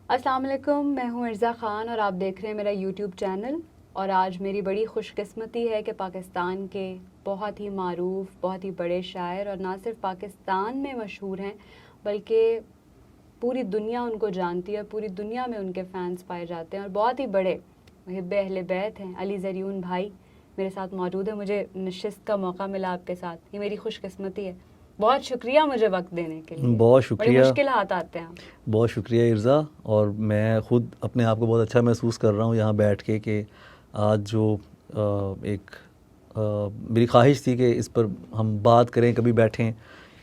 السلام علیکم، میں ہوں ارزا خان اور آپ دیکھ رہے ہیں میرا یوٹیوب چینل. اور آج میری بڑی خوش قسمتی ہے کہ پاکستان کے بہت ہی معروف، بہت ہی بڑے شاعر، اور نہ صرف پاکستان میں مشہور ہیں بلکہ پوری دنیا ان کو جانتی ہے، پوری دنیا میں ان کے فینس پائے جاتے ہیں اور بہت ہی بڑے محب اہل بیت ہیں. علی زریون بھائی میرے ساتھ موجود ہیں. مجھے نشست کا موقع ملا آپ کے ساتھ، یہ میری خوش قسمتی ہے. بہت شکریہ مجھے وقت دینے کے لیے. بہت بڑی شکریہ. مشکل حالات آتے ہیں. بہت شکریہ ارزا. اور میں خود اپنے آپ کو بہت اچھا محسوس کر رہا ہوں یہاں بیٹھ کے کہ آج جو ایک میری خواہش تھی کہ اس پر ہم بات کریں، کبھی بیٹھیں،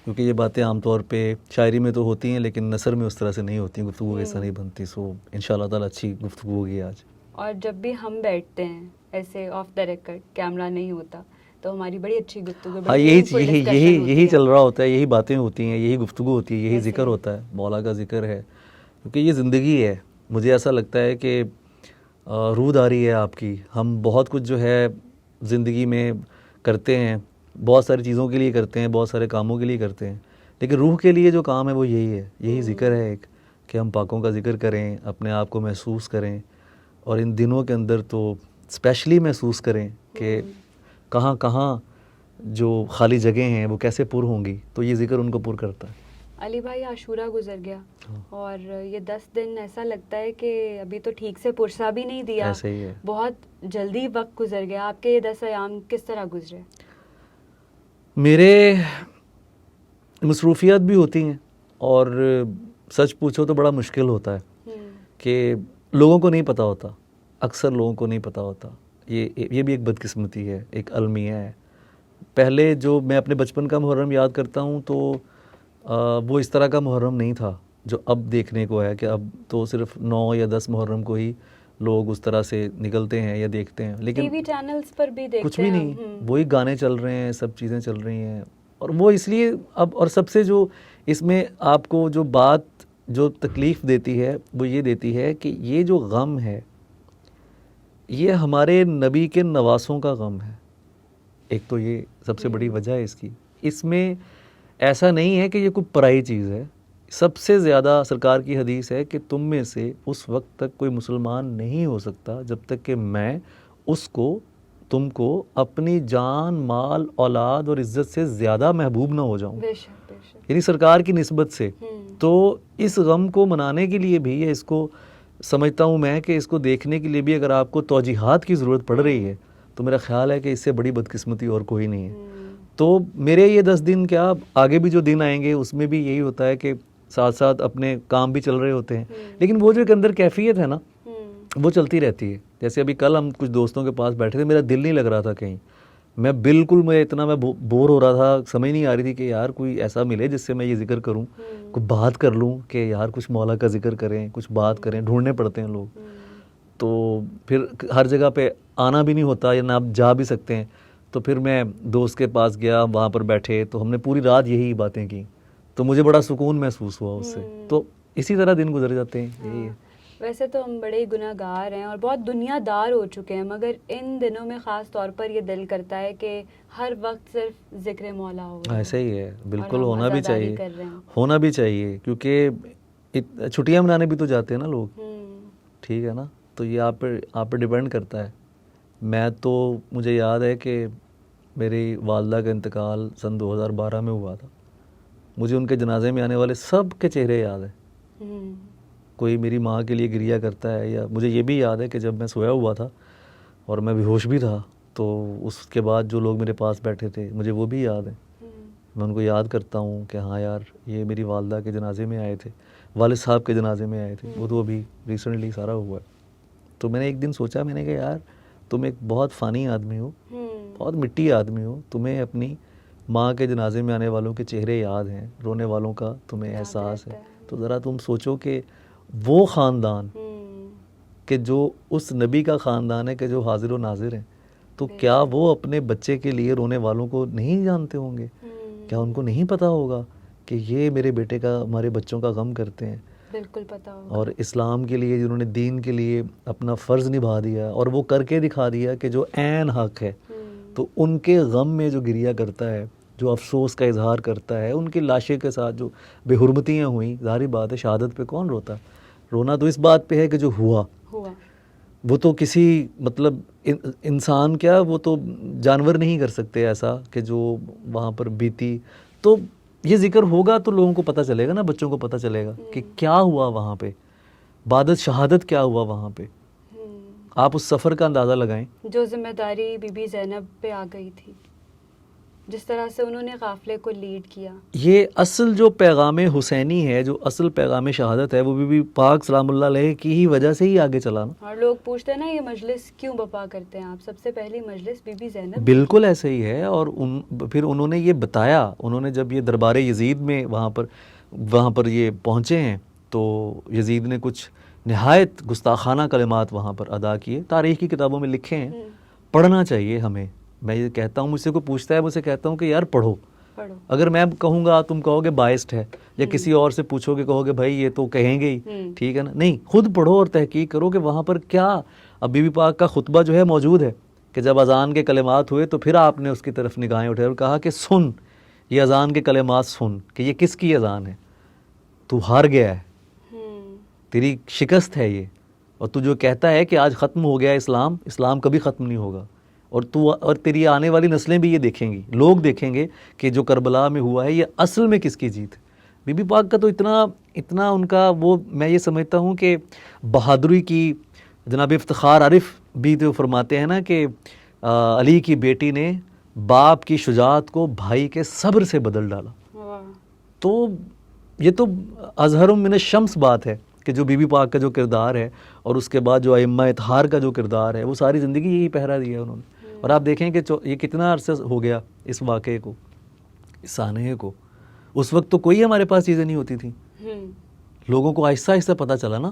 کیونکہ یہ باتیں عام طور پہ شاعری میں تو ہوتی ہیں لیکن نثر میں اس طرح سے نہیں ہوتی، گفتگو ایسا نہیں بنتی. سو انشاءاللہ تعالیٰ اچھی گفتگو ہوگی آج. اور جب بھی ہم بیٹھتے ہیں ایسے آف دا ریکارڈ، کیمرہ نہیں ہوتا، تو ہماری بڑی اچھی گفتگو، ہاں، یہی چل رہا ہوتا ہے، یہی باتیں ہوتی ہیں، یہی گفتگو ہوتی ہے، یہی ذکر ہوتا ہے، مولا کا ذکر ہے، کیونکہ یہ زندگی ہے. مجھے ایسا لگتا ہے کہ روح داری ہے آپ کی. ہم بہت کچھ جو ہے زندگی میں کرتے ہیں، بہت ساری چیزوں کے لیے کرتے ہیں، بہت سارے کاموں کے لیے کرتے ہیں، لیکن روح کے لیے جو کام ہے وہ یہی ہے، یہی ذکر ہے ایک، کہ ہم پاکوں کا ذکر کریں، اپنے آپ کو محسوس کریں. اور ان دنوں کے اندر تو اسپیشلی محسوس کریں کہ کہاں کہاں جو خالی جگہیں ہیں وہ کیسے پر ہوں گی، تو یہ ذکر ان کو پر کرتا ہے. علی بھائی، عاشورہ گزر گیا اور یہ 10 دن ایسا لگتا ہے کہ ابھی تو ٹھیک سے پرسا بھی نہیں دیا، ایسے ہی ہے. بہت جلدی وقت گزر گیا. آپ کے یہ 10 ایام کس طرح گزرے؟ میرے مصروفیات بھی ہوتی ہیں، اور سچ پوچھو تو بڑا مشکل ہوتا ہے کہ لوگوں کو نہیں پتہ ہوتا، اکثر لوگوں کو نہیں پتہ ہوتا. یہ بھی ایک بدقسمتی ہے، ایک المیہ ہے. پہلے جو میں اپنے بچپن کا محرم یاد کرتا ہوں تو وہ اس طرح کا محرم نہیں تھا جو اب دیکھنے کو ہے، کہ اب تو صرف 9 یا 10 محرم کو ہی لوگ اس طرح سے نکلتے ہیں یا دیکھتے ہیں، لیکن ٹی وی چینلز پر بھی دیکھتے کچھ بھی ہیں نہیں، وہی گانے چل رہے ہیں، سب چیزیں چل رہی ہیں. اور وہ اس لیے اب، اور سب سے جو اس میں آپ کو جو بات جو تکلیف دیتی ہے وہ یہ دیتی ہے کہ یہ جو غم ہے یہ ہمارے نبی کے نواسوں کا غم ہے. ایک تو یہ سب سے بڑی وجہ ہے اس کی. اس میں ایسا نہیں ہے کہ یہ کوئی پرائی چیز ہے. سب سے زیادہ سرکار کی حدیث ہے کہ تم میں سے اس وقت تک کوئی مسلمان نہیں ہو سکتا جب تک کہ میں اس کو، تم کو اپنی جان، مال، اولاد اور عزت سے زیادہ محبوب نہ ہو جاؤں، یعنی سرکار کی نسبت سے. تو اس غم کو منانے کے لیے بھی، یا اس کو سمجھتا ہوں میں کہ اس کو دیکھنے کے لیے بھی اگر آپ کو توجیحات کی ضرورت پڑ رہی ہے تو میرا خیال ہے کہ اس سے بڑی بدقسمتی اور کوئی نہیں ہے. تو میرے یہ 10 دن کیا، آگے بھی جو دن آئیں گے اس میں بھی یہی ہوتا ہے کہ ساتھ ساتھ اپنے کام بھی چل رہے ہوتے ہیں، لیکن وہ جو ایک اندر کیفیت ہے نا وہ چلتی رہتی ہے. جیسے ابھی کل ہم کچھ دوستوں کے پاس بیٹھے تھے، میرا دل نہیں لگ رہا تھا کہیں، میں بالکل، میں بور ہو رہا تھا، سمجھ نہیں آ رہی تھی کہ یار کوئی ایسا ملے جس سے میں یہ ذکر کروں، کوئی بات کر لوں کہ یار کچھ مولا کا ذکر کریں، کچھ بات کریں. ڈھونڈنے پڑتے ہیں لوگ، تو پھر ہر جگہ پہ آنا بھی نہیں ہوتا، یا نہ آپ جا بھی سکتے ہیں. تو پھر میں دوست کے پاس گیا، وہاں پر بیٹھے تو ہم نے پوری رات یہی باتیں کی، تو مجھے بڑا سکون محسوس ہوا اس سے. تو اسی طرح دن گزر جاتے ہیں. یہی ہے. ویسے تو ہم بڑے گناہ گار ہیں اور بہت دنیا دار ہو چکے ہیں، مگر ان دنوں میں خاص طور پر یہ دل کرتا ہے کہ ہر وقت صرف ذکر مولا ہو. ایسا ہی ہے، بالکل ہونا بھی چاہیے، ہونا بھی چاہیے، کیونکہ چھٹیاں منانے بھی تو جاتے ہیں نا لوگ. ٹھیک ہے نا، تو یہ آپ پہ ڈیپینڈ کرتا ہے. میں تو، مجھے یاد ہے کہ میری والدہ کا انتقال سن 2012 میں ہوا تھا. مجھے ان کے جنازے میں آنے والے سب کے چہرے یاد ہیں. کوئی میری ماں کے لیے گریا کرتا ہے، یا مجھے یہ بھی یاد ہے کہ جب میں سویا ہوا تھا اور میں بے ہوش بھی تھا تو اس کے بعد جو لوگ میرے پاس بیٹھے تھے مجھے وہ بھی یاد ہیں. میں ان کو یاد کرتا ہوں کہ ہاں یار یہ میری والدہ کے جنازے میں آئے تھے، والد صاحب کے جنازے میں آئے تھے، وہ تو ابھی ریسنٹلی سارا ہوا ہے. تو میں نے ایک دن سوچا، میں نے کہا یار تم ایک بہت فانی آدمی ہو، بہت مٹی آدمی ہو، تمہیں اپنی ماں کے جنازے میں آنے والوں کے چہرے یاد ہیں، رونے والوں کا تمہیں احساس ہے. تو ذرا تم سوچو کہ وہ خاندان کہ جو اس نبی کا خاندان ہے کہ جو حاضر و ناظر ہیں، تو کیا وہ اپنے بچے کے لیے رونے والوں کو نہیں جانتے ہوں گے؟ کیا ان کو نہیں پتہ ہوگا کہ یہ میرے بیٹے کا، ہمارے بچوں کا غم کرتے ہیں؟ بالکل پتہ ہوگا. اور اسلام کے لیے جنہوں نے، دین کے لیے اپنا فرض نبھا دیا اور وہ کر کے دکھا دیا کہ جو عین حق ہے، تو ان کے غم میں جو گریا کرتا ہے، جو افسوس کا اظہار کرتا ہے، ان کی لاشیں کے ساتھ جو بے حرمتیاں ہوئیں، ظاہری بات ہے شہادت پہ کون روتا؟ رونا تو اس بات پہ ہے کہ جو ہوا وہ تو کسی مطلب انسان کیا وہ تو جانور نہیں کر سکتے ایسا کہ جو وہاں پر بیتی. تو یہ ذکر ہوگا تو لوگوں کو پتہ چلے گا نا, بچوں کو پتہ چلے گا کہ کیا ہوا وہاں پہ, بعد شہادت کیا ہوا وہاں پہ. آپ اس سفر کا اندازہ لگائیں. جو ذمہ داری بی بی زینب پہ آ گئی تھی, جس طرح سے انہوں نے قافلے کو لیڈ کیا. یہ اصل جو پیغام حسینی ہے, جو اصل پیغام شہادت ہے, وہ بی بی پاک سلام اللہ علیہ کی ہی وجہ سے ہی آگے چلا نا. اور لوگ پوچھتے ہیں نا یہ مجلس کیوں بپا کرتے ہیں آپ, سب سے پہلی مجلس بی بی زینب. بالکل ایسے ہی ہے. اور پھر انہوں نے یہ بتایا, انہوں نے جب یہ دربار یزید میں وہاں پر یہ پہنچے ہیں تو یزید نے کچھ نہایت گستاخانہ کلمات وہاں پر ادا کیے, تاریخ کی کتابوں میں لکھے ہیں. پڑھنا چاہیے ہمیں. میں یہ کہتا ہوں, مجھ سے کوئی پوچھتا ہے, مجھ سے کہتا ہوں کہ یار پڑھو. اگر میں کہوں گا تم کہو گے بائسڈ ہے, یا کسی اور سے پوچھو گے کہو گے بھائی یہ تو کہیں گے ہی, ٹھیک ہے نا. نہیں, خود پڑھو اور تحقیق کرو کہ وہاں پر کیا. اب بی بی پاک کا خطبہ جو ہے موجود ہے کہ جب اذان کے کلمات ہوئے تو پھر آپ نے اس کی طرف نگاہیں اٹھائے اور کہا کہ سن, یہ اذان کے کلمات سن کہ یہ کس کی اذان ہے. تو ہار گیا ہے, تیری شکست ہے یہ, اور تو جو کہتا ہے کہ آج ختم ہو گیا اسلام کبھی ختم نہیں ہوگا. اور تیری آنے والی نسلیں بھی یہ دیکھیں گی, لوگ دیکھیں گے کہ جو کربلا میں ہوا ہے یہ اصل میں کس کی جیت ہے. بی بی پاک کا تو اتنا ان کا وہ, میں یہ سمجھتا ہوں کہ بہادری کی. جناب افتخار عارف بھی تو فرماتے ہیں نا کہ علی کی بیٹی نے باپ کی شجاعت کو بھائی کے صبر سے بدل ڈالا. تو یہ تو اظہر من الشمس بات ہے کہ جو بی بی پاک کا جو کردار ہے, اور اس کے بعد جو ائمہ اطہار کا جو کردار ہے, وہ ساری زندگی یہی پہرا دیا انہوں نے. اور آپ دیکھیں کہ یہ کتنا عرصہ ہو گیا اس واقعے کو, اس سانحے کو. اس وقت تو کوئی ہمارے پاس چیزیں نہیں ہوتی تھیں. لوگوں کو آہستہ آہستہ پتہ چلا نا,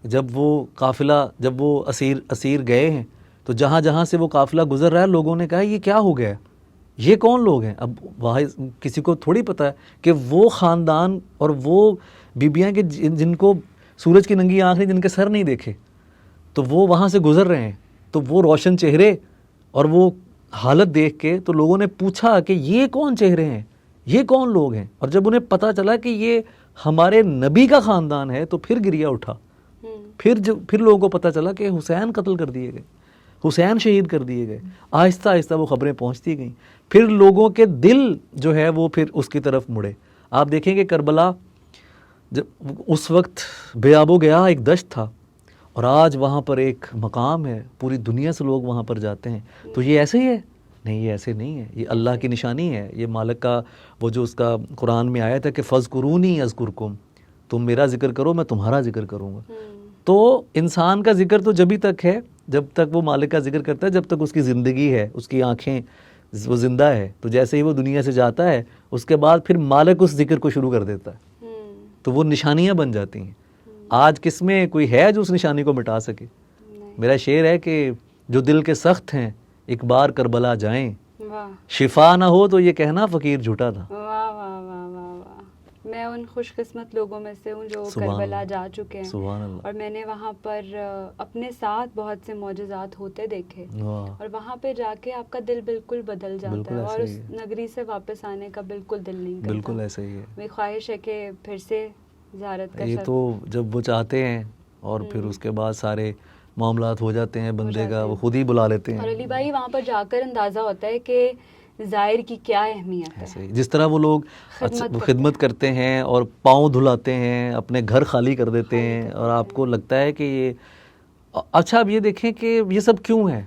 جب وہ قافلہ, جب وہ اسیر گئے ہیں تو جہاں جہاں سے وہ قافلہ گزر رہا ہے, لوگوں نے کہا یہ کیا ہو گیا, یہ کون لوگ ہیں. اب واحد کسی کو تھوڑی پتہ ہے کہ وہ خاندان اور وہ بیبیاں کہ جن کو سورج کی ننگی آنکھ نہیں, جن کے سر نہیں دیکھے, تو وہ وہاں سے گزر رہے ہیں. تو وہ روشن چہرے اور وہ حالت دیکھ کے تو لوگوں نے پوچھا کہ یہ کون چہرے ہیں, یہ کون لوگ ہیں. اور جب انہیں پتہ چلا کہ یہ ہمارے نبی کا خاندان ہے تو پھر گریا اٹھا. پھر لوگوں کو پتہ چلا کہ حسین قتل کر دیے گئے, حسین شہید کر دیے گئے. آہستہ آہستہ وہ خبریں پہنچتی گئیں. پھر لوگوں کے دل جو ہے وہ پھر اس کی طرف مڑے. آپ دیکھیں کہ کربلا جب اس وقت بے آب و گیا ایک دشت تھا, اور آج وہاں پر ایک مقام ہے, پوری دنیا سے لوگ وہاں پر جاتے ہیں. تو یہ ایسے ہی ہے؟ نہیں, یہ ایسے نہیں ہے. یہ اللہ کی نشانی ہے. یہ مالک کا وہ جو اس کا قرآن میں آیا تھا کہ فَاذْكُرُونِي أَذْكُرْكُمْ, تم میرا ذکر کرو میں تمہارا ذکر کروں گا. تو انسان کا ذکر تو جبھی تک ہے جب تک وہ مالک کا ذکر کرتا ہے, جب تک اس کی زندگی ہے, اس کی آنکھیں وہ زندہ ہے. تو جیسے ہی وہ دنیا سے جاتا ہے اس کے بعد پھر مالک اس ذکر کو شروع کر دیتا ہے, تو وہ نشانیاں بن جاتی ہیں. آج کس میں کوئی ہے جو اس نشانی کو مٹا سکے؟ میرا شعر ہے کہ جو دل کے سخت ہیں ایک بار کربلا جائیں, شفا نہ ہو تو یہ کہنا فقیر جھوٹا تھا. میں ان خوش قسمت لوگوں میں سے ہوں جو کربلا جا چکے ہیں, اور میں نے وہاں پر اپنے ساتھ بہت سے معجزات ہوتے دیکھے, اور وہاں پہ جا کے آپ کا دل بالکل بدل جاتا ہے, اور اس نگری سے واپس آنے کا بالکل دل نہیں کرتا. بالکل ایسا ہی ہے. میری خواہش ہے کہ پھر سے زیارت کا یہ تو جب وہ چاہتے ہیں اور پھر اس کے بعد سارے معاملات ہو جاتے ہیں بندے کا, وہ خود ہی بلا لیتے ہیں. اور علی بھائی وہاں پر جا کر اندازہ ہوتا ہے کہ زائر کی کیا اہمیت ہے. جس طرح وہ لوگ خدمت کرتے ہیں اور پاؤں دھلاتے ہیں, اپنے گھر خالی کر دیتے ہیں, اور آپ کو لگتا ہے کہ یہ اچھا. اب یہ دیکھیں کہ یہ سب کیوں ہے,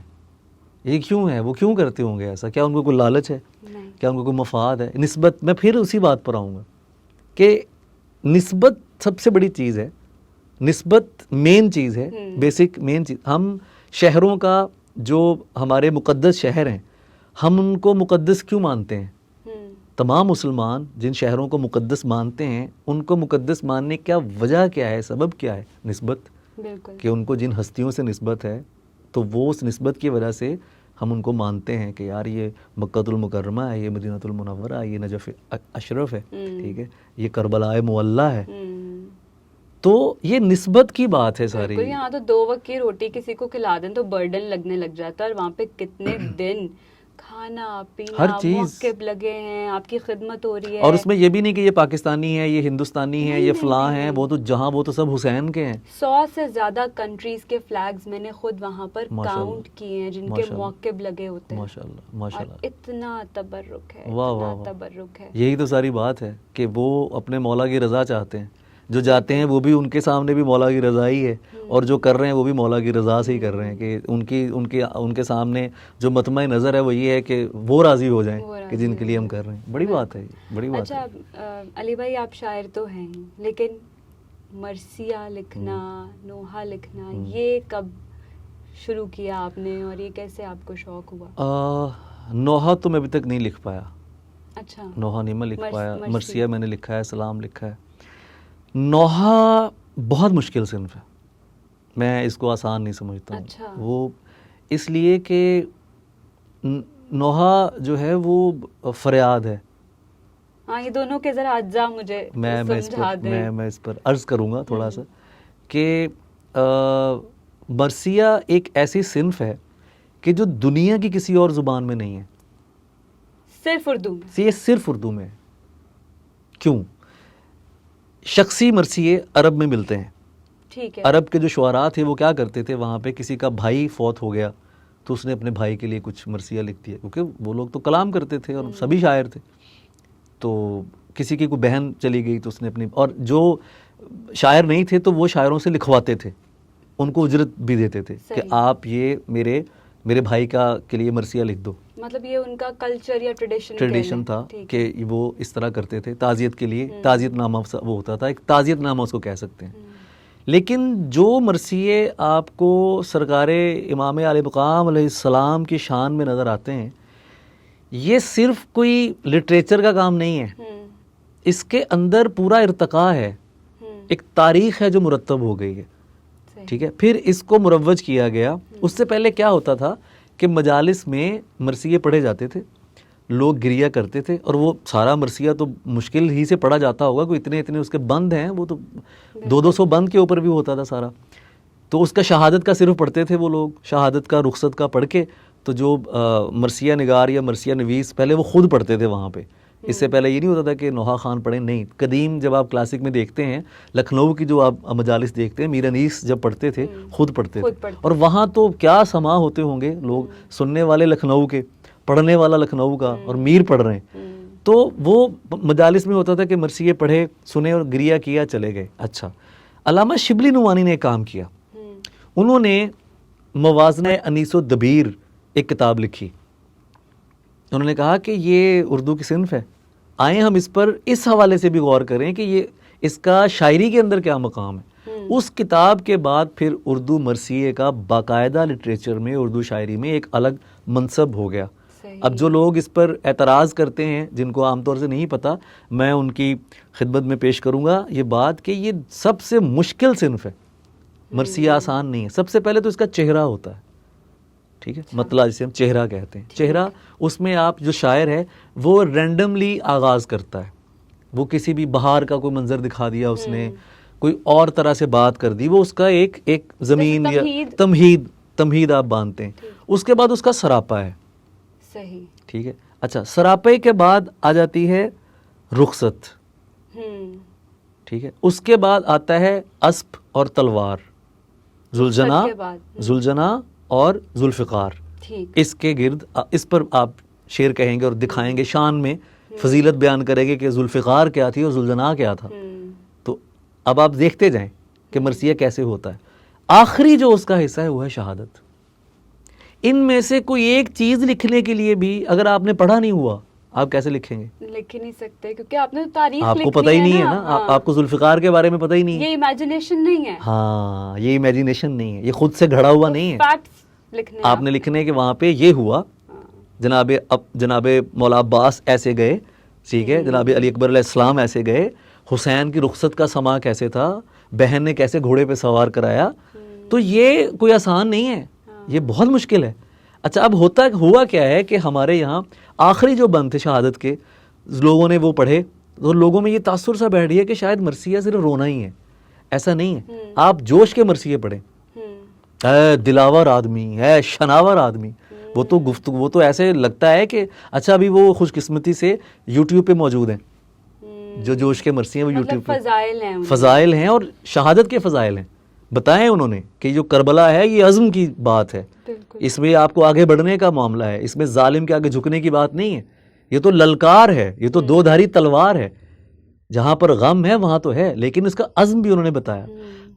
یہ کیوں ہے, وہ کیوں کرتے ہوں گے ایسا؟ کیا ان کو کوئی لالچ ہے؟ کیا ان کو کوئی مفاد ہے؟ نسبت, میں پھر اسی بات پر آؤں گا کہ نسبت سب سے بڑی چیز ہے. نسبت مین چیز ہے, بیسک مین چیز. ہم شہروں کا جو ہمارے مقدس شہر ہیں, ہم ان کو مقدس کیوں مانتے ہیں؟ تمام مسلمان جن شہروں کو مقدس مانتے ہیں ان کو مقدس ماننے کی وجہ کیا ہے, سبب کیا ہے؟ نسبت. کہ ان کو جن ہستیوں سے نسبت ہے تو وہ اس نسبت کی وجہ سے ہم ان کو مانتے ہیں کہ یار یہ مکۃ المکرمہ ہے, یہ مدینہ المنورہ ہے, یہ نجف اشرف ہے, ٹھیک ہے, یہ کربلا معلیٰ ہے. تو یہ نسبت کی بات ہے ساری. یہاں تو 2 وقت کی روٹی کسی کو کھلا دیں تو برڈن لگنے لگ جاتا ہے, اور وہاں پہ کتنے دن کھانا پینا ہر چیز، موقب لگے ہیں، آپ کی خدمت ہو رہی ہے. اور اس میں یہ بھی نہیں کہ یہ پاکستانی ہے، یہ ہندوستانی ہے، یہ فلاں ہیں، وہ تو جہاں وہ تو سب حسین کے ہیں. 100 سے زیادہ کنٹریز کے فلیگز میں نے خود وہاں پر کاؤنٹ کیے ہیں جن کے موقب لگے ہوتے ہیں. ماشاءاللہ ماشاءاللہ. اتنا تبرک ہے، واہ اتنا واہ واہ. تبرک ہے. یہی تو ساری بات ہے کہ وہ اپنے مولا کی رضا چاہتے ہیں. جو جاتے ہیں وہ بھی ان کے سامنے بھی مولا کی رضا ہی ہے، اور جو کر رہے ہیں وہ بھی مولا کی رضا سے ہی کر رہے ہیں کہ ان کے سامنے جو مطمع نظر ہے وہ یہ ہے کہ وہ راضی ہو جائیں کہ جن کے لیے ہم کر رہے ہیں. بڑی بات ہے، بڑی بات ہے. اچھا علی بھائی، آپ شاعر تو ہیں ہی، لیکن مرثیہ لکھنا، نوحہ لکھنا، یہ کب شروع کیا آپ نے اور یہ کیسے آپ کو شوق ہوا؟ نوحہ تو میں ابھی تک نہیں لکھ پایا. اچھا، نوحہ نہیں میں لکھ پایا. مرثیہ میں نے لکھا ہے، سلام لکھا ہے. نوحہ بہت مشکل صنف ہے، میں اس کو آسان نہیں سمجھتا ہوں. اچھا. وہ اس لیے کہ نوحہ جو ہے وہ فریاد ہے. ہاں، یہ دونوں کے ذرا اجزاء مجھے سمجھا دیں. میں اس پر عرض کروں گا تھوڑا سا کہ مرثیہ ایک ایسی صنف ہے کہ جو دنیا کی کسی اور زبان میں نہیں ہے، صرف اردو میں. یہ صرف اردو میں ہے. کیوں؟ شخصی مرثیے عرب میں ملتے ہیں. ٹھیک ہے. عرب کے جو شعراء تھے وہ کیا کرتے تھے، وہاں پہ کسی کا بھائی فوت ہو گیا تو اس نے اپنے بھائی کے لیے کچھ مرثیہ لکھ دیا، کیونکہ وہ لوگ تو کلام کرتے تھے اور سبھی شاعر تھے. تو کسی کی کوئی بہن چلی گئی تو اس نے اپنی، اور جو شاعر نہیں تھے تو وہ شاعروں سے لکھواتے تھے، ان کو اجرت بھی دیتے تھے کہ آپ یہ میرے بھائی کے لیے مرثیہ لکھ دو. مطلب یہ ان کا کلچر یا ٹریڈیشن تھا کہ وہ اس طرح کرتے تھے. تعزیت کے لیے تعزیت نامہ وہ ہوتا تھا، ایک تعزیت نامہ اس کو کہہ سکتے ہیں. لیکن جو مرثیے آپ کو سرکار امام علیہ مقام علیہ السلام کی شان میں نظر آتے ہیں، یہ صرف کوئی لٹریچر کا کام نہیں ہے. اس کے اندر پورا ارتقاء ہے، ایک تاریخ ہے جو مرتب ہو گئی ہے. ٹھیک ہے. پھر اس کو مروج کیا گیا. اس سے پہلے کیا ہوتا تھا کہ مجالس میں مرثیے پڑھے جاتے تھے، لوگ گریا کرتے تھے، اور وہ سارا مرثیہ تو مشکل ہی سے پڑھا جاتا ہوگا، کوئی اتنے اس کے بند ہیں، وہ تو 200 بند کے اوپر بھی ہوتا تھا سارا. تو اس کا شہادت کا صرف پڑھتے تھے وہ لوگ، شہادت کا رخصت کا پڑھ کے. تو جو مرثیہ نگار یا مرثیہ نویس پہلے وہ خود پڑھتے تھے وہاں پہ. اس سے پہلے یہ نہیں ہوتا تھا کہ نوحہ خان پڑھیں، نہیں. قدیم جب آپ کلاسک میں دیکھتے ہیں، لکھنؤ کی جو آپ مجالس دیکھتے ہیں، میر انیس جب پڑھتے تھے خود پڑھتے تھے. اور وہاں تو کیا سماع ہوتے ہوں گے لوگ، سننے والے لکھنؤ کے، پڑھنے والا لکھنؤ کا، اور میر پڑھ رہے ہیں. تو وہ مجالس میں ہوتا تھا کہ مرثیے پڑھے، سنے اور گریا کیا، چلے گئے. اچھا، علامہ شبلی نعمانی نے ایک کام کیا. انہوں نے موازنہ انیس و دبیر ایک کتاب لکھی. انہوں نے کہا کہ یہ اردو کی صنف ہے، آئیں ہم اس پر اس حوالے سے بھی غور کریں کہ یہ اس کا شاعری کے اندر کیا مقام ہے. اس کتاب کے بعد پھر اردو مرثیے کا باقاعدہ لٹریچر میں، اردو شاعری میں ایک الگ منصب ہو گیا. اب جو لوگ اس پر اعتراض کرتے ہیں، جن کو عام طور سے نہیں پتہ، میں ان کی خدمت میں پیش کروں گا یہ بات کہ یہ سب سے مشکل صنف ہے. مرثیہ آسان نہیں ہے. سب سے پہلے تو اس کا چہرہ ہوتا ہے. ٹھیک ہے، مطلع جسے ہم چہرہ کہتے ہیں. چہرہ، اس میں آپ جو شاعر ہے وہ رینڈملی آغاز کرتا ہے. وہ کسی بھی بہار کا کوئی منظر دکھا دیا اس نے، کوئی اور طرح سے بات کر دی، وہ اس کا ایک زمین یا تمہید آپ باندھتے ہیں. اس کے بعد اس کا سراپا ہے. صحیح. ٹھیک ہے. اچھا، سراپے کے بعد آ جاتی ہے رخصت. ٹھیک ہے. اس کے بعد آتا ہے اسپ اور تلوار، زلجنا اور ذوالفقار. اس کے گرد، اس پر آپ شعر کہیں گے اور دکھائیں گے، شان میں فضیلت بیان کریں گے کہ ذوالفقار کیا تھی اور زلجنا کیا تھا. تو اب آپ دیکھتے جائیں کہ مرثیہ کیسے ہوتا ہے. آخری جو اس کا حصہ ہے وہ ہے شہادت. ان میں سے کوئی ایک چیز لکھنے کے لیے بھی اگر آپ نے پڑھا نہیں ہوا، آپ کیسے لکھیں گے؟ لکھ ہی نہیں سکتے، کیونکہ آپ نے تو تاریخ آپ کو پتہ ہی نہیں ہے نا. آپ کو ذوالفقار کے بارے میں پتہ ہی نہیں ہے. یہ امیجنیشن نہیں ہے. ہاں، یہ امیجنیشن نہیں ہے، یہ خود سے گھڑا ہوا نہیں ہے. آپ نے لکھنے کہ وہاں پہ یہ ہوا، جناب مولا عباس ایسے گئے، ٹھیک ہے، جناب علی اکبر علیہ السلام ایسے گئے، حسین کی رخصت کا سماع کیسے تھا، بہن نے کیسے گھوڑے پہ سوار کرایا. تو یہ کوئی آسان نہیں ہے، یہ بہت مشکل ہے. اچھا، اب ہوا کیا ہے کہ ہمارے یہاں آخری جو بند تھے شہادت کے، لوگوں نے وہ پڑھے تو لوگوں میں یہ تاثر سا بیٹھ گیا کہ شاید مرثیہ صرف رونا ہی ہے. ایسا نہیں ہے. آپ جوش کے مرثیے پڑھیں، اے دلاور آدمی، اے شناور آدمی. وہ تو گفتگو، وہ تو ایسے لگتا ہے کہ اچھا ابھی وہ خوش قسمتی سے یوٹیوب پہ موجود ہیں، جو جوش کے مرثی ہیں وہ یوٹیوب پہ فضائل ہیں، فضائل ہیں اور شہادت کے فضائل ہیں، بتائیں انہوں نے کہ جو کربلا ہے یہ عزم کی بات ہے، اس میں آپ کو آگے بڑھنے کا معاملہ ہے، اس میں ظالم کے آگے جھکنے کی بات نہیں ہے، یہ تو للکار ہے، یہ تو دو دھاری تلوار ہے، جہاں پر غم ہے وہاں تو ہے، لیکن اس کا عزم بھی انہوں نے بتایا۔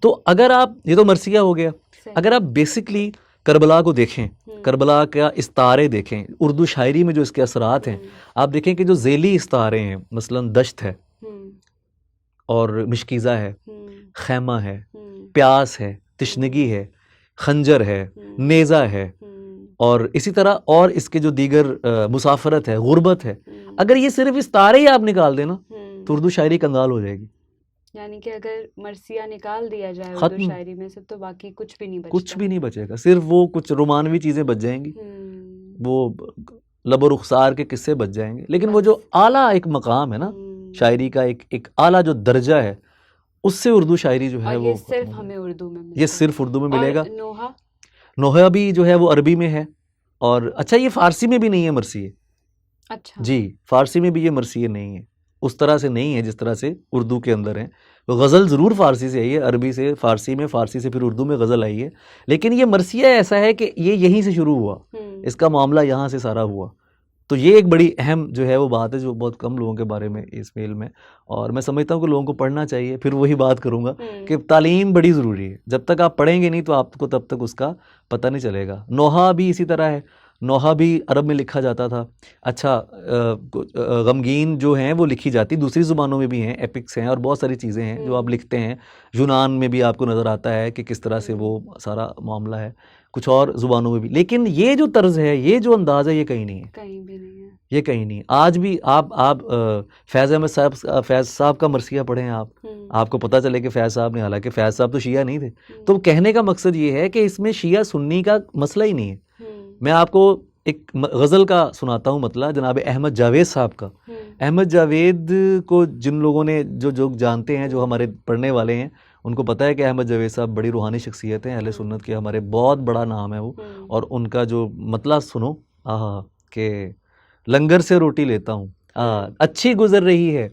تو اگر آپ، یہ تو مرثیہ ہو گیا، اگر آپ بیسکلی کربلا کو دیکھیں، کربلا کا استعارے دیکھیں، اردو شاعری میں جو اس کے اثرات ہیں، آپ دیکھیں کہ جو ذیلی استعارے ہیں، مثلا دشت ہے اور مشکیزہ ہے، خیمہ ہے، پیاس ہے، تشنگی ہے، خنجر ہے، نیزہ ہے، اور اسی طرح اور اس کے جو دیگر مسافرت ہے، غربت ہے، اگر یہ صرف استعارے ہی آپ نکال دیں نا تو اردو شاعری کنگال ہو جائے گی۔ یعنی کہ اگر مرثیہ نکال دیا جائے اردو شاعری میں سے تو باقی کچھ بھی نہیں بچتا، کچھ بھی نہیں بچے گا، صرف وہ کچھ رومانوی چیزیں بچ جائیں گی، وہ لب و رخسار کے قصے بچ جائیں گے، لیکن وہ جو اعلیٰ ایک مقام ہے نا شاعری کا، ایک اعلیٰ جو درجہ ہے، اس سے اردو شاعری جو ہے وہ صرف ہمیں اردو میں یہ صرف اردو میں ملے گا۔ نوحہ، نوحہ بھی جو ہے وہ عربی میں ہے، اور اچھا یہ فارسی میں بھی نہیں ہے مرثیہ، اچھا جی فارسی میں بھی یہ مرثیہ نہیں ہے، اس طرح سے نہیں ہے جس طرح سے اردو کے اندر ہیں۔ غزل ضرور فارسی سے آئی ہے، عربی سے فارسی میں، فارسی سے پھر اردو میں غزل آئی ہے، لیکن یہ مرثیہ ایسا ہے کہ یہ یہیں سے شروع ہوا، اس کا معاملہ یہاں سے سارا ہوا۔ تو یہ ایک بڑی اہم جو ہے وہ بات ہے جو بہت کم لوگوں کے بارے میں اس علم میں، اور میں سمجھتا ہوں کہ لوگوں کو پڑھنا چاہیے۔ پھر وہی بات کروں گا کہ تعلیم بڑی ضروری ہے، جب تک آپ پڑھیں گے نہیں تو آپ کو تب تک اس کا پتہ نہیں چلے گا۔ نوحہ بھی اسی طرح ہے، نوحہ بھی عرب میں لکھا جاتا تھا۔ اچھا غمگین جو ہیں وہ لکھی جاتی دوسری زبانوں میں بھی ہیں، ایپکس ہیں اور بہت ساری چیزیں ہیں جو آپ لکھتے ہیں، یونان میں بھی آپ کو نظر آتا ہے کہ کس طرح سے وہ سارا معاملہ ہے، کچھ اور زبانوں میں بھی، لیکن یہ جو طرز ہے، یہ جو انداز ہے، یہ کہیں نہیں ہے، کہیں بھی نہیں ہے، یہ کہیں نہیں۔ آج بھی آپ فیض احمد صاحب، فیض صاحب کا مرثیہ پڑھیں، آپ کو پتہ چلے کہ فیض صاحب نے، حالانکہ فیض صاحب تو شیعہ نہیں تھے، تو کہنے کا مقصد یہ ہے کہ اس میں شیعہ سنی کا مسئلہ ہی نہیں ہے۔ میں آپ کو ایک غزل کا سناتا ہوں مطلع، جناب احمد جاوید صاحب کا۔ احمد جاوید کو جن لوگوں نے جو جانتے ہیں، جو ہمارے پڑھنے والے ہیں، ان کو پتہ ہے کہ احمد جاوید صاحب بڑی روحانی شخصیت ہیں، اہل سنت کے ہمارے بہت بڑا نام ہے وہ، اور ان کا جو مطلع سنو کہ لنگر سے روٹی لیتا ہوں، اچھی گزر رہی ہے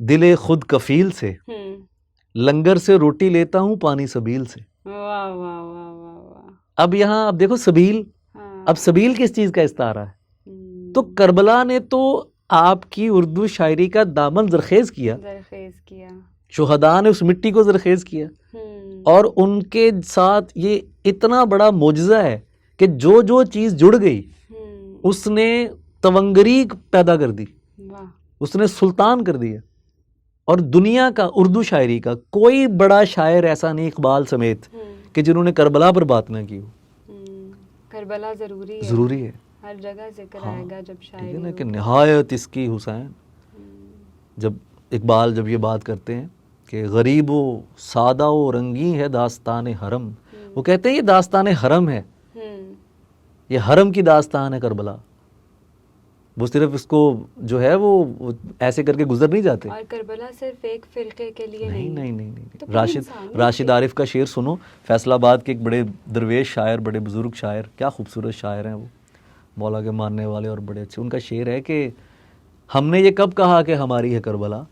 دل خود کفیل سے، لنگر سے روٹی لیتا ہوں پانی سبیل سے۔ واہ واہ واہ واہ واہ۔ اب یہاں اب دیکھو سبیل، اب سبیل کس چیز کا استعارہ ہے؟ تو کربلا نے تو آپ کی اردو شاعری کا دامن زرخیز کیا، شہداء نے اس مٹی کو زرخیز کیا، اور ان کے ساتھ یہ اتنا بڑا معجزہ ہے کہ جو چیز جڑ گئی اس نے تونگری پیدا کر دی، اس نے سلطان کر دیا۔ اور دنیا کا اردو شاعری کا کوئی بڑا شاعر ایسا نہیں، اقبال سمیت، کہ جنہوں نے کربلا پر بات نہ کی ہو۔ کربلا ضروری ہے، ہر جگہ ذکر آئے گا جب شاعری ٹھیک ہے نا، کہ نہایت اس کی حسین، جب اقبال جب یہ بات کرتے ہیں کہ غریب و سادہ و رنگی ہے داستان حرم، وہ کہتے ہیں یہ داستان حرم ہے، یہ حرم کی داستان ہے کربلا، وہ صرف اس کو جو ہے وہ ایسے کر کے گزر نہیں جاتے۔ اور کربلا صرف ایک فرقے کے لیے نہیں۔ راشد عارف کا شعر سنو، فیصل آباد کے ایک بڑے درویش شاعر، بڑے بزرگ شاعر، کیا خوبصورت شاعر ہیں وہ، مولا کے ماننے والے اور بڑے اچھے، ان کا شعر ہے کہ ہم نے یہ کب کہا کہ ہماری ہے کربلا،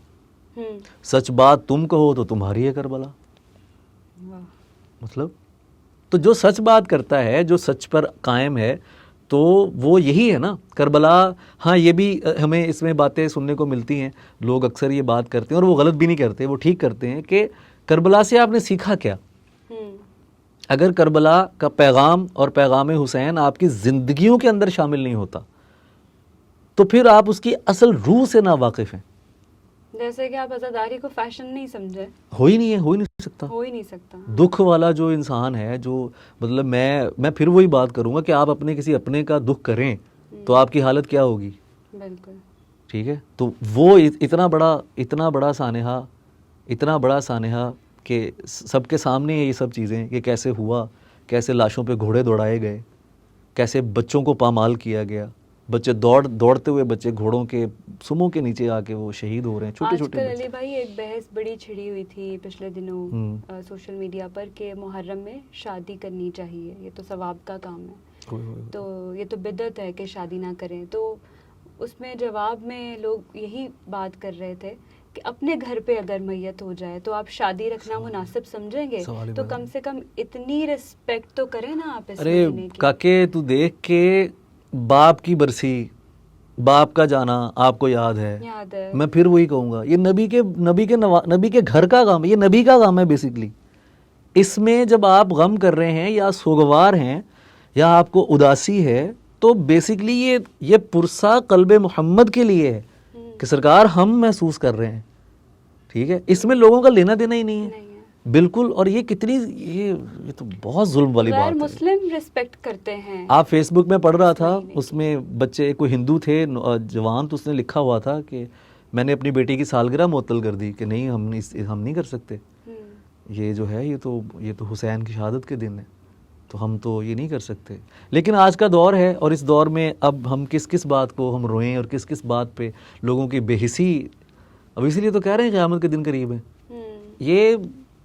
سچ بات تم کہو تو تمہاری ہے کربلا۔ مطلب تو جو سچ بات کرتا ہے، جو سچ پر قائم ہے، تو وہ یہی ہے نا کربلا۔ ہاں یہ بھی ہمیں اس میں باتیں سننے کو ملتی ہیں، لوگ اکثر یہ بات کرتے ہیں اور وہ غلط بھی نہیں کرتے، وہ ٹھیک کرتے ہیں، کہ کربلا سے آپ نے سیکھا کیا؟ اگر کربلا کا پیغام اور پیغام حسین آپ کی زندگیوں کے اندر شامل نہیں ہوتا تو پھر آپ اس کی اصل روح سے ناواقف ہیں۔ جیسے کہ آپ عزاداری کو فیشن نہیں سمجھے، ہو ہی نہیں سکتا۔ دکھ والا جو انسان ہے، جو مطلب میں پھر وہی بات کروں گا کہ آپ کسی اپنے کا دکھ کریں تو آپ کی حالت کیا ہوگی؟ بالکل ٹھیک ہے، تو وہ اتنا بڑا سانحہ کہ سب کے سامنے ہے یہ سب چیزیں، کہ کیسے ہوا، کیسے لاشوں پہ گھوڑے دوڑائے گئے، کیسے بچوں کو پامال کیا گیا، بچے دوڑتے ہوئے بچے گھوڑوں کے سموں کے نیچے آ کے وہ شہید ہو رہے ہیں، چھوٹے چھوٹے بچے۔ علی بھائی ایک بحث بڑی چھڑی ہوئی تھی پچھلے دنوں سوشل میڈیا پر کہ محرم میں شادی کرنی چاہیے، یہ تو ثواب کا کام ہے، تو یہ تو بدعت ہے کہ شادی نہ کریں. تو اس میں جواب میں لوگ یہی بات کر رہے تھے کہ اپنے گھر پہ اگر میت ہو جائے تو آپ شادی رکھنا مناسب سمجھیں گے؟ تو کم سے کم اتنی رسپیکٹ تو کریں نا آپ اس مہینے کی. کاکے تو دیکھ کے باپ کی برسی، باپ کا جانا آپ کو یاد ہے. میں پھر وہی کہوں گا، یہ نبی کے گھر کا غم، یہ نبی کا غم ہے بیسیکلی. اس میں جب آپ غم کر رہے ہیں یا سوگوار ہیں یا آپ کو اداسی ہے تو بیسیکلی یہ پرسا قلب محمد کے لیے ہے کہ سرکار ہم محسوس کر رہے ہیں. ٹھیک ہے، اس میں لوگوں کا لینا دینا ہی نہیں ہے بالکل. اور یہ کتنی یہ تو بہت ظلم والی بات ہے. مسلم ریسپیکٹ کرتے ہیں. آپ فیس بک میں پڑھ رہا تھا، اس میں بچے کوئی ہندو تھے جوان، تو اس نے لکھا ہوا تھا کہ میں نے اپنی بیٹی کی سالگرہ معطل کر دی کہ نہیں ہم نہیں کر سکتے. یہ جو ہے یہ تو حسین کی شہادت کے دن ہے تو ہم تو یہ نہیں کر سکتے. لیکن آج کا دور ہے اور اس دور میں اب ہم کس بات کو ہم روئیں اور کس بات پہ لوگوں کی بے حسی. اب اسی لیے تو کہہ رہے ہیں قیامت کے دن قریب ہے. یہ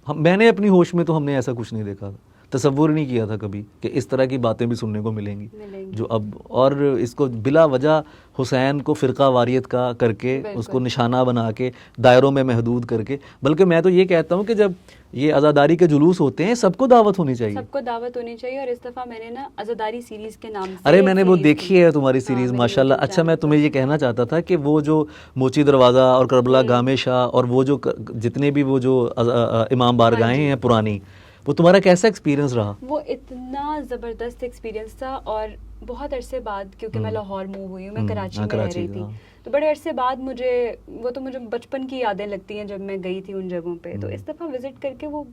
میں نے اپنی ہوش میں تو ہم نے ایسا کچھ نہیں دیکھا تھا، تصور نہیں کیا تھا کبھی کہ اس طرح کی باتیں بھی سننے کو ملیں گی جو اب. اور اس کو بلا وجہ حسین کو فرقہ واریت کا کر کے اس کو نشانہ بنا کے دائروں میں محدود کر کے. بلکہ میں تو یہ کہتا ہوں کہ جب یہ عزاداری کے جلوس ہوتے ہیں سب کو دعوت ہونی چاہیے، سب کو دعوت ہونی چاہیے. اور اس دفعہ میں نے نا عزاداری سیریز کے نام سے، ارے میں نے وہ دیکھی ہے تمہاری سیریز ماشاءاللہ. اچھا میں تمہیں یہ کہنا چاہتا تھا کہ وہ جو موچی دروازہ اور کربلا گامے شاہ اور وہ جو جتنے بھی وہ جو امام بارگاہیں ہیں پرانی، وہ تمہارا کیسا ایکسپیرینس رہا؟ وہ اتنا زبردست ایکسپیرینس تھا. اور بہت عرصے بعد، کیونکہ میں لاہور موو ہوئی ہوں، میں کراچی میں رہ رہی تھی، تو بڑے عرصے بعد مجھے بچپن کی یادیں لگتی ہیں جب میں گئی تھی ان جگہوں پہ. تو اس دفعہ وزٹ کر کے وہ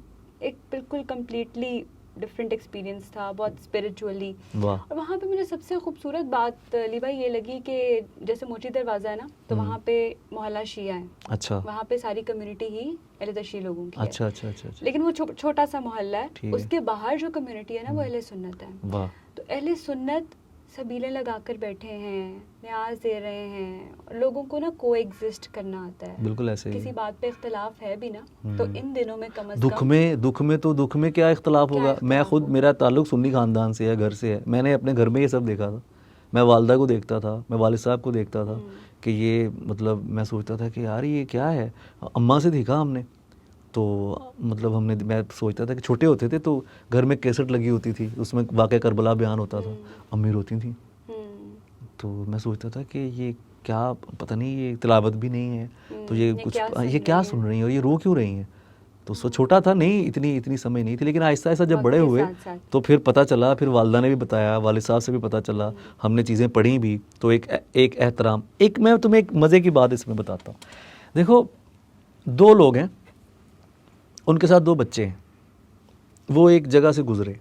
ایک بالکل کمپلیٹلی ڈفرینٹ ایکسپیرینس تھا، بہت اسپرچولی. اور وہاں پہ مجھے سب سے خوبصورت بات علی بھائی یہ لگی کہ جیسے موچی دروازہ ہے نا، تو وہاں پہ محلہ شیعہ ہیں. اچھا. وہاں پہ ساری کمیونٹی ہی اہل تشیع لوگوں کی ہے. اچھا اچھا اچھا. لیکن لیکن وہ چھوٹا سا محلہ ہے. اس کے باہر جو کمیونٹی ہے نا وہ اہل سنت ہے. تو اہل سنت سبیلیں لگا کر بیٹھے ہیں، نیاز دے رہے ہیں، لوگوں کو نا کو ایگزسٹ کرنا آتا ہے. بالکل ایسے ہی. کسی بات پہ اختلاف ہے بھی نا تو ان دنوں میں کم از کم دکھ میں کیا اختلاف ہوگا. میں خود، میرا تعلق سنی خاندان سے ہے، گھر سے ہے. میں نے اپنے گھر میں یہ سب دیکھا تھا. میں والدہ کو دیکھتا تھا، میں والد صاحب کو دیکھتا تھا کہ یہ مطلب میں سوچتا تھا کہ یار یہ کیا ہے. اماں سے دیکھا ہم نے تو مطلب میں سوچتا تھا کہ چھوٹے ہوتے تھے تو گھر میں کیسٹ لگی ہوتی تھی، اس میں واقعہ کربلا بیان ہوتا تھا، امی روتی تھیں. تو میں سوچتا تھا کہ یہ کیا، پتہ نہیں یہ تلاوت بھی نہیں ہے تو یہ کچھ یہ کیا سن رہی ہیں اور یہ رو کیوں رہی ہیں. تو چھوٹا تھا، نہیں اتنی سمجھ نہیں تھی. لیکن آہستہ آہستہ جب بڑے ہوئے تو پھر پتہ چلا، پھر والدہ نے بھی بتایا، والد صاحب سے بھی پتہ چلا، ہم نے چیزیں پڑھی بھی. تو ایک احترام. میں تمہیں ایک مزے کی بات اس میں بتاتا ہوں. دیکھو 2 لوگ ہیں، ان کے ساتھ 2 بچے ہیں. وہ ایک جگہ سے گزرے،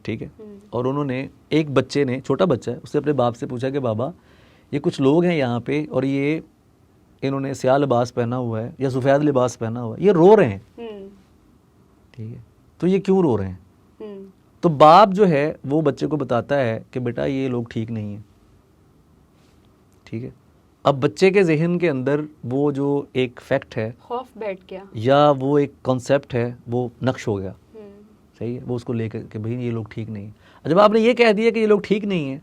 ٹھیک ہے، اور انہوں نے، ایک بچے نے، چھوٹا بچہ ہے، اس سے اپنے باپ سے پوچھا کہ بابا یہ کچھ لوگ ہیں یہاں پہ اور انہوں نے سیاہ لباس پہنا ہوا ہے یا سفید لباس پہنا ہوا ہے، یہ رو رہے ہیں. ٹھیک ہے، تو یہ کیوں رو رہے ہیں؟ تو باپ جو ہے وہ بچے کو بتاتا ہے کہ بیٹا یہ لوگ ٹھیک نہیں ہیں. ٹھیک ہے. اب بچے کے ذہن کے اندر وہ جو ایک فیکٹ ہے، خوف بیٹھ گیا یا وہ ایک کانسیپٹ ہے، وہ نقش ہو گیا. صحیح ہے. وہ اس کو لے کر کہ بھئی یہ لوگ ٹھیک نہیں ہیں. جب آپ نے یہ کہہ دیا کہ یہ لوگ ٹھیک نہیں ہیں،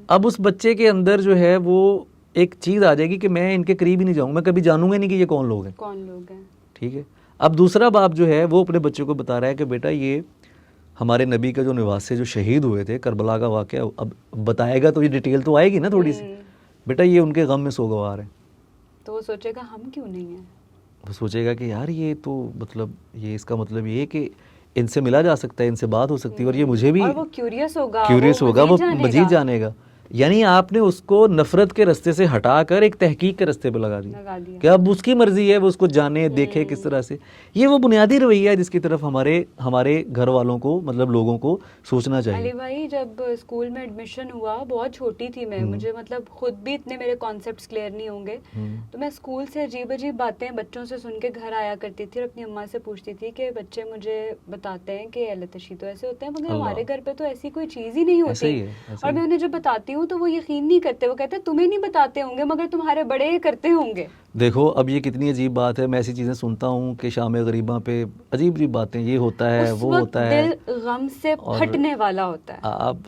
اب اس بچے کے اندر جو ہے وہ ایک چیز آ جائے گی کہ میں ان کے قریب ہی نہیں جاؤں، میں کبھی جانوں گا نہیں کہ یہ کون لوگ ہیں. ٹھیک ہے. اب دوسرا باپ جو ہے وہ اپنے بچے کو بتا رہا ہے کہ بیٹا یہ ہمارے نبی کا جو نواسے جو شہید ہوئے تھے، کربلا کا واقعہ اب بتائے گا تو یہ ڈیٹیل تو آئے گی نا تھوڑی سی. بیٹا یہ ان کے غم میں سوگوار ہیں. تو وہ سوچے گا ہم کیوں نہیں ہیں. وہ سوچے گا کہ یار یہ تو مطلب یہ اس کا مطلب یہ کہ ان سے ملا جا سکتا ہے، ان سے بات ہو سکتی ہے، اور یہ مجھے بھی وہ کیوریس ہوگا، وہ مزید جانے گا. یعنی آپ نے اس کو نفرت کے رستے سے ہٹا کر ایک تحقیق کے رستے پہ لگا دیا کہ اب اس کی مرضی ہے، وہ اس کو جانے دیکھے کس طرح سے. یہ وہ بنیادی رویہ ہے جس کی طرف ہمارے گھر والوں کو، مطلب لوگوں کو سوچنا چاہیے. علی بھائی جب اسکول میں ایڈمیشن ہوا، بہت چھوٹی تھی میں، مجھے مطلب خود بھی اتنے میرے کانسیپٹس کلیئر نہیں ہوں گے، تو میں اسکول سے عجیب باتیں بچوں سے سن کے گھر آیا کرتی تھی اور اپنی اماں سے پوچھتی تھی کہ بچے مجھے بتاتے ہیں کہ اہل تشیع تو ایسے ہوتے ہیں، مگر ہمارے گھر پہ تو ایسی کوئی چیز ہی نہیں ہوتی. اور میں انہیں جب بتاتی بتاتی ہوں تو وہ یقین نہیں کرتے, وہ کہتے ہیں تمہیں نہیں بتاتے ہوں گے مگر تمہارے بڑے یہ کرتے ہوں گے. دیکھو اب یہ کتنی عجیب بات ہے, میں ایسی چیزیں سنتا ہوں کہ شام غریباں پہ عجیب عجیب باتیں, یہ ہوتا ہے وہ ہوتا ہے, دل غم سے پھٹنے والا ہوتا ہے.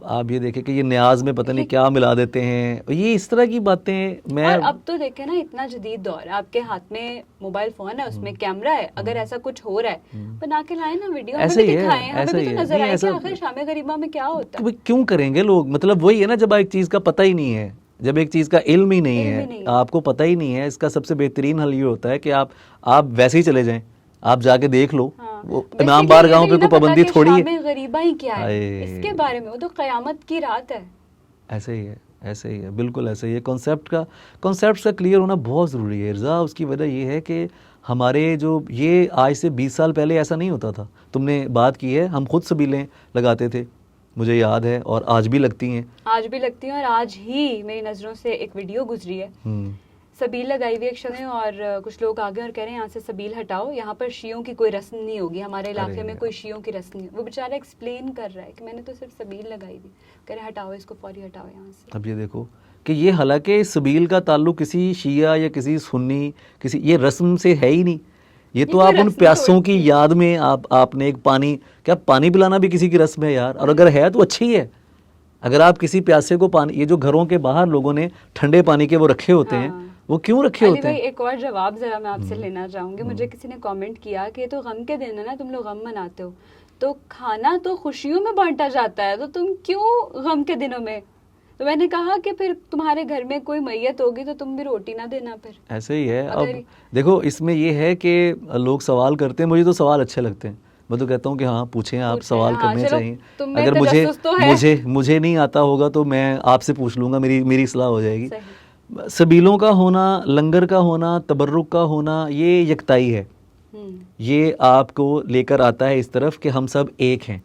آپ یہ دیکھیں کہ یہ نیاز میں پتہ نہیں کیا ملا دیتے ہیں, یہ اس طرح کی باتیں. میں اور اب تو دیکھیں نا اتنا جدید دور ہے, آپ کے ہاتھ میں موبائل فون ہے, اس میں کیمرہ ہے, اگر ایسا کچھ ہو رہا ہے بنا کے لائیں نا ویڈیو, ہمیں بھی دکھائیں, ہمیں بھی تو نظر آئے کہ آخر شام غریباں میں کیا ہوتا ہے. کیوں کریں گے لوگ, مطلب وہی ہے نا جب ایک چیز کا پتہ ہی نہیں ہے, جب ایک چیز کا علم ہی نہیں ہے, آپ کو پتہ ہی نہیں ہے, اس کا سب سے بہترین حل یہ ہوتا ہے کہ آپ ویسے ہی چلے جائیں, آپ جا کے دیکھ لو. وہ امام بارگاہوں پہ کوئی پابندی تھوڑی ہے. شام غریباں ہی کیا ہے اس کے بارے میں, وہ تو قیامت کی رات ہے. ایسے ہی ہے, ایسے ہی ہے, بالکل ایسے ہی ہے. کانسیپٹ کا کلیئر ہونا بہت ضروری ہے رضا. اس کی وجہ یہ ہے کہ ہمارے جو یہ آج سے 20 سال پہلے ایسا نہیں ہوتا تھا. تم نے بات کی ہے, ہم خود سبیلیں لگاتے تھے, مجھے یاد ہے, اور آج بھی لگتی ہیں. آج بھی لگتی ہیں, اور آج ہی میری نظروں سے ایک ویڈیو گزری ہے, سبیل لگائی ہوئی ایک شخص نے, اور کچھ لوگ آگے اور کہہ رہے ہیں یہاں سے سبیل ہٹاؤ, یہاں پر شیعوں کی کوئی رسم نہیں ہوگی, ہمارے علاقے میں کوئی شیعوں کی رسم نہیں. وہ بیچارہ ایکسپلین کر رہا ہے کہ میں نے تو صرف سبیل لگائی تھی, کہہ رہے ہٹاؤ اس کو, فوری ہٹاؤ یہاں سے. اب یہ دیکھو کہ یہ حالانکہ سبیل کا تعلق کسی شیعہ یا کسی سنی کسی یہ رسم سے ہے ہی نہیں. یہ تو آپ ان پیاسوں کی یاد میں آپ نے ایک پانی پلانا بھی کسی کی رسم ہے یار, اور اگر ہے تو اچھی ہے. اگر آپ کسی پیاسے کو پانی, یہ جو گھروں کے باہر لوگوں نے ٹھنڈے پانی کے وہ رکھے ہوتے ہیں, وہ کیوں رکھے ہوتے ہیں؟ ایک اور جواب ذرا میں آپ سے لینا چاہوں گی. مجھے کسی نے کامنٹ کیا کہ یہ تو غم کے دن ہے نا, تم لوگ غم مناتے ہو, تو کھانا تو خوشیوں میں بانٹا جاتا ہے, تو تم کیوں غم کے دنوں میں؟ تو میں نے کہا کہ پھر تمہارے گھر میں کوئی میت ہوگی تو تم بھی روٹی نہ دینا. پھر ایسے ہی ہے. اب دیکھو اس میں یہ ہے کہ لوگ سوال کرتے ہیں, مجھے تو سوال اچھے لگتے ہیں, میں تو کہتا ہوں کہ ہاں پوچھیں, آپ سوال کرنے چاہیے. اگر مجھے نہیں آتا ہوگا تو میں آپ سے پوچھ لوں گا, میری اصلاح ہو جائے گی. سبیلوں کا ہونا, لنگر کا ہونا, تبرک کا ہونا, یہ یکتائی ہے. یہ آپ کو لے کر آتا ہے اس طرف کہ ہم سب ایک ہیں,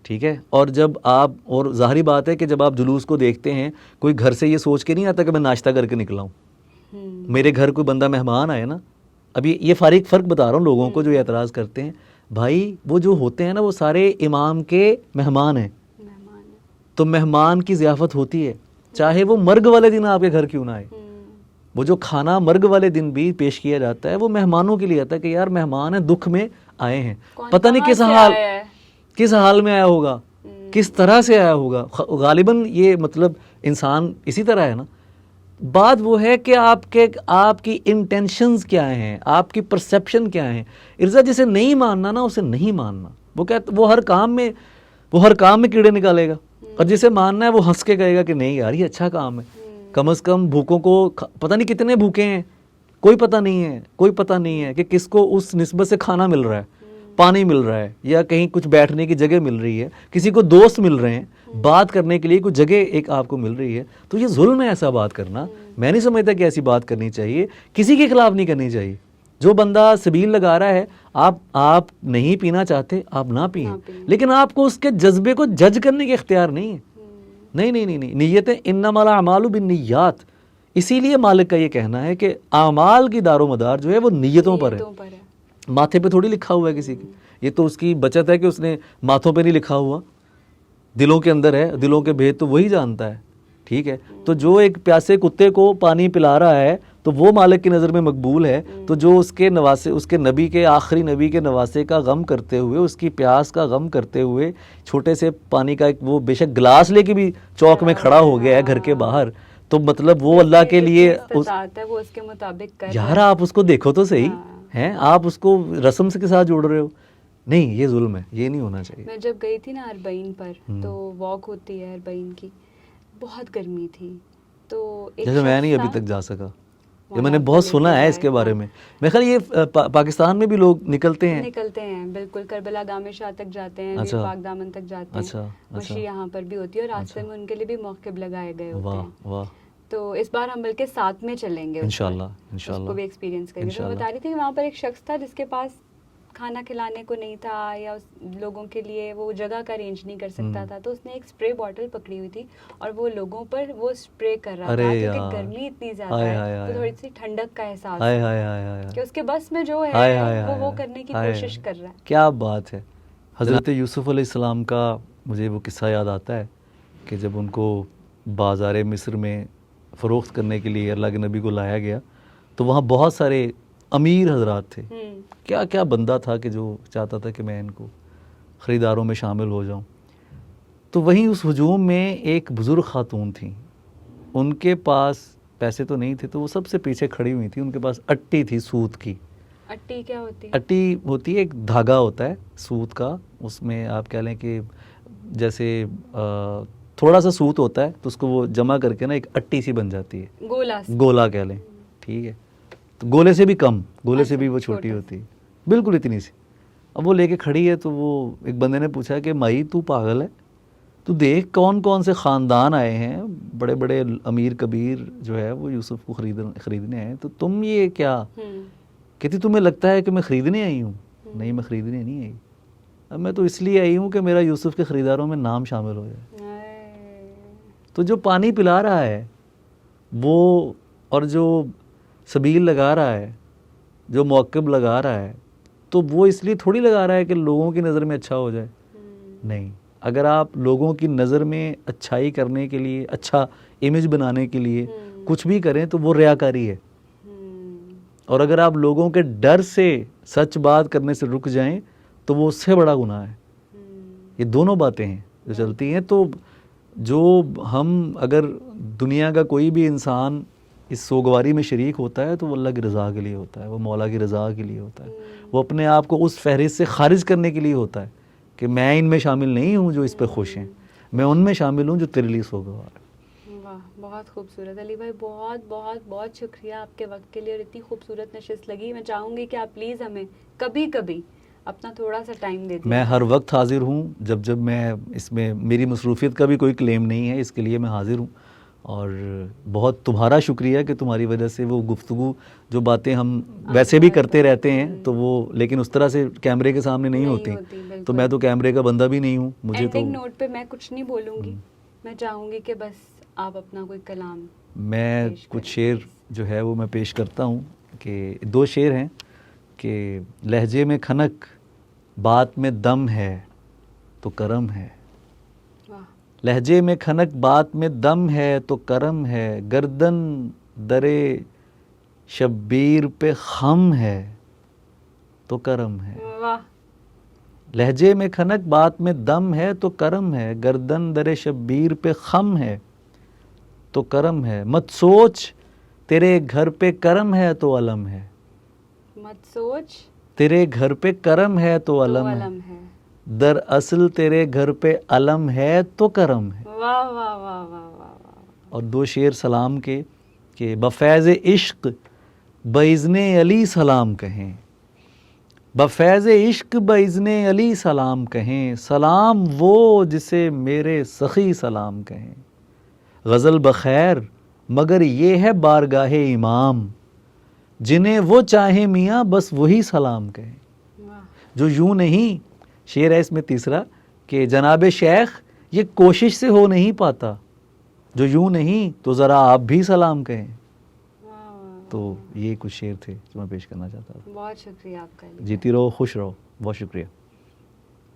ٹھیک ہے. اور جب آپ, اور ظاہری بات ہے کہ جب آپ جلوس کو دیکھتے ہیں, کوئی گھر سے یہ سوچ کے نہیں آتا کہ میں ناشتہ کر کے نکلا ہوں. میرے گھر کوئی بندہ مہمان آئے نا, ابھی یہ فرق بتا رہا ہوں لوگوں کو جو اعتراض کرتے ہیں, بھائی وہ جو ہوتے ہیں نا وہ سارے امام کے مہمان ہیں, تو مہمان کی ضیافت ہوتی ہے, چاہے وہ مرگ والے دن آپ کے گھر کیوں نہ آئے. وہ جو کھانا مرگ والے دن بھی پیش کیا جاتا ہے وہ مہمانوں کے لیے آتا ہے کہ یار مہمان ہیں, دکھ میں آئے ہیں, پتہ نہیں کس حال میں آیا ہوگا, کس طرح سے آیا ہوگا. غالباً یہ مطلب انسان اسی طرح ہے نا. بات وہ ہے کہ آپ کی انٹینشنز کیا ہیں, آپ کی پرسیپشن کیا ہیں. ارزا جسے نہیں ماننا نا اسے نہیں ماننا, وہ ہر کام میں کیڑے نکالے گا, اور جسے ماننا ہے وہ ہنس کے کہے گا کہ نہیں یار یہ اچھا کام ہے. کم از کم بھوکوں کو, پتہ نہیں کتنے بھوکے ہیں, کوئی پتہ نہیں ہے کہ کس کو اس نسبت سے کھانا مل رہا ہے, پانی مل رہا ہے, یا کہیں کچھ بیٹھنے کی جگہ مل رہی ہے, کسی کو دوست مل رہے ہیں, بات کرنے کے لیے کچھ جگہ ایک آپ کو مل رہی ہے. تو یہ ظلم ہے ایسا بات کرنا. میں نہیں سمجھتا کہ ایسی بات کرنی چاہیے, کسی کے خلاف نہیں کرنی چاہیے. جو بندہ سبیل لگا رہا ہے, آپ نہیں پینا چاہتے آپ نہ پئیں, لیکن آپ کو اس کے جذبے کو جج کرنے کے اختیار نہیں ہے. نہیں, نیتیں انما الاعمال بالنیات. اسی لیے مالک کا یہ کہنا ہے کہ اعمال کی دار و مدار جو ہے وہ نیتوں پر ہے. ماتھے پہ تھوڑی لکھا ہوا ہے کسی کی, یہ تو اس کی بچت ہے کہ اس نے ماتھوں پہ نہیں لکھا ہوا, دلوں کے اندر ہے, دلوں کے بھید تو وہی جانتا ہے, ٹھیک ہے. تو جو ایک پیاسے کتے کو پانی پلا رہا ہے تو وہ مالک کی نظر میں مقبول ہے. تو جو اس کے نواسے, اس کے نبی کے آخری نبی کے نواسے کا غم کرتے ہوئے, اس کی پیاس کا غم کرتے ہوئے, چھوٹے سے پانی کا ایک وہ بے شک گلاس لے کے بھی چوک میں کھڑا ہو گیا ہے گھر کے باہر, تو مطلب وہ اللہ کے لیے وہ اس کے مطابق یار آپ اس کو دیکھو تو صحیح ہیں, آپ اس کو رسم کے ساتھ جوڑ رہے ہو. نہیں, یہ ظلم ہے, یہ نہیں ہونا چاہیے. میں جب گئی تھی نا اربعین پر, تو واک ہوتی ہے اربعین کی, بہت گرمی تھی, تو جیسے میں نہیں ابھی تک جا سکا, یہ میں نے بہت سنا ہے اس کے بارے میں. میں خیال یہ پاکستان میں بھی لوگ نکلتے ہیں, بالکل. کربلا گام شاہ تک جاتے ہیں, پاک دامن تک جاتے ہیں, مشی یہاں پر بھی ہوتی ہے, اور راستے میں ان کے لیے بھی موقف لگائے گئے ہوتے ہیں. واہ. تو اس بار ہم بلکہ ساتھ میں چلیں گے انشاءاللہ, اس کو بھی ایکسپیرینس کریں گے. تو بتا رہی تھی کہ وہاں پر ایک شخص تھا جس کے پاس کھانا کھلانے کو نہیں تھا, یا لوگوں کے لیے وہ جگہ کا ارینج نہیں کر سکتا تھا, تو اس نے ایک اسپرے باٹل پکڑی ہوئی تھی, اور وہ لوگوں پر وہ اسپرے کر رہا تھا, کیونکہ گرمی اتنی زیادہ ہے تو تھوڑی سی ٹھنڈک کا احساس ہے کہ اس کے بس میں جو ہے وہ کرنے کی کوشش کر رہا ہے. کیا بات ہے. حضرت یوسف علیہ السلام کا مجھے وہ قصہ یاد آتا ہے کہ جب ان کو بازار مصر میں فروخت کرنے کے لیے اللہ کے نبی کو لایا گیا تو وہاں بہت سارے امیر حضرات تھے. کیا کیا بندہ تھا کہ جو چاہتا تھا کہ میں ان کو خریداروں میں شامل ہو جاؤں. تو وہیں اس ہجوم میں ایک بزرگ خاتون تھیں, ان کے پاس پیسے تو نہیں تھے تو وہ سب سے پیچھے کھڑی ہوئی تھیں. ان کے پاس اٹی تھی سوت کی. اٹی کیا ہوتی ہے؟ اٹی ہوتی ہے ایک دھاگا ہوتا ہے سوت کا, اس میں آپ کہہ لیں کہ جیسے تھوڑا سا سوت ہوتا ہے تو اس کو وہ جمع کر کے نا ایک اٹی سی بن جاتی ہے, گولا کہہ لیں, ٹھیک ہے. تو گولے سے بھی کم, گولے سے بھی وہ چھوٹی ہوتی ہے, بالکل اتنی سی. اب وہ لے کے کھڑی ہے تو وہ ایک بندے نے پوچھا کہ مائی تو پاگل ہے, تو دیکھ کون کون سے خاندان آئے ہیں, بڑے بڑے امیر کبیر جو ہے وہ یوسف کو خریدنے آئے ہیں, تو تم یہ کیا. کہتی تمہیں لگتا ہے کہ میں خریدنے آئی ہوں؟ نہیں, میں خریدنے نہیں آئی, اب میں تو اس لیے آئی ہوں کہ میرا یوسف کے خریداروں میں نام شامل ہو جائے. تو جو پانی پلا رہا ہے وہ, اور جو سبیل لگا رہا ہے, جو موقب لگا رہا ہے, تو وہ اس لیے تھوڑی لگا رہا ہے کہ لوگوں کی نظر میں اچھا ہو جائے. نہیں, اگر آپ لوگوں کی نظر میں اچھائی کرنے کے لیے, اچھا امیج بنانے کے لیے کچھ بھی کریں تو وہ ریاکاری ہے. اور اگر آپ لوگوں کے ڈر سے سچ بات کرنے سے رک جائیں تو وہ اس سے بڑا گناہ ہے. یہ دونوں باتیں ہیں جو چلتی ہیں. تو جو ہم اگر دنیا کا کوئی بھی انسان اس سوگواری میں شریک ہوتا ہے تو وہ اللہ کی رضا کے لیے ہوتا ہے, وہ مولا کی رضا کے لیے ہوتا ہے, وہ اپنے آپ کو اس فہرست سے خارج کرنے کے لیے ہوتا ہے کہ میں ان میں شامل نہیں ہوں جو اس پہ خوش ہیں, میں ان میں شامل ہوں جو تیرے لیے سوگوار ہے. واہ, بہت خوبصورت. علی بھائی بہت بہت بہت شکریہ آپ کے وقت کے لیے, اور اتنی خوبصورت نشست لگی. میں چاہوں گی کہ آپ پلیز ہمیں کبھی کبھی اپنا تھوڑا سا ٹائم دے دیں. میں ہر وقت حاضر ہوں, جب میں اس میں, میری مصروفیت کا بھی کوئی کلیم نہیں ہے, اس کے لیے میں حاضر ہوں. اور بہت تمہارا شکریہ کہ تمہاری وجہ سے وہ گفتگو, جو باتیں ہم ویسے بھی کرتے رہتے ہیں تو وہ, لیکن اس طرح سے کیمرے کے سامنے نہیں ہوتی. تو میں تو کیمرے کا بندہ بھی نہیں ہوں. مجھے تو اینڈنگ نوٹ پہ میں کچھ نہیں بولوں گی, میں چاہوں گی کہ بس آپ اپنا کوئی کلام. میں کچھ شعر جو ہے وہ میں پیش کرتا ہوں, کہ 2 شعر ہیں کہ لہجے میں کھنک بات میں دم ہے تو کرم ہے. لہجے میں کھنک بات میں دم ہے تو کرم ہے, گردن درے شبیر پہ خم ہے تو کرم ہے. لہجے میں کھنک بات میں دم ہے تو کرم ہے, گردن درے شبیر پہ خم ہے تو کرم ہے. مت سوچ تیرے گھر پہ کرم ہے تو علم ہے. مت سوچ تیرے گھر پہ کرم ہے تو علم ہے, در اصل تیرے گھر پہ علم ہے تو کرم ہے. واہ واہ واہ واہ واہ. اور 2 شعر سلام کے, کہ بفیض عشق باذن علی سلام کہیں, بفیض عشق باذن علی سلام کہیں, سلام وہ جسے میرے سخی سلام کہیں. غزل بخیر مگر یہ ہے بارگاہ امام, جنہیں وہ چاہیں میاں بس وہی سلام کہیں. جو یوں نہیں, شعر ہے اس میں تیسرا, کہ جناب شیخ یہ کوشش سے ہو نہیں پاتا, جو یوں نہیں تو ذرا آپ بھی سلام کہیں. تو یہ کچھ شعر تھے جو میں پیش کرنا چاہتا تھا. بہت شکریہ آپ کا. جیتی رہو, خوش رہو, بہت شکریہ.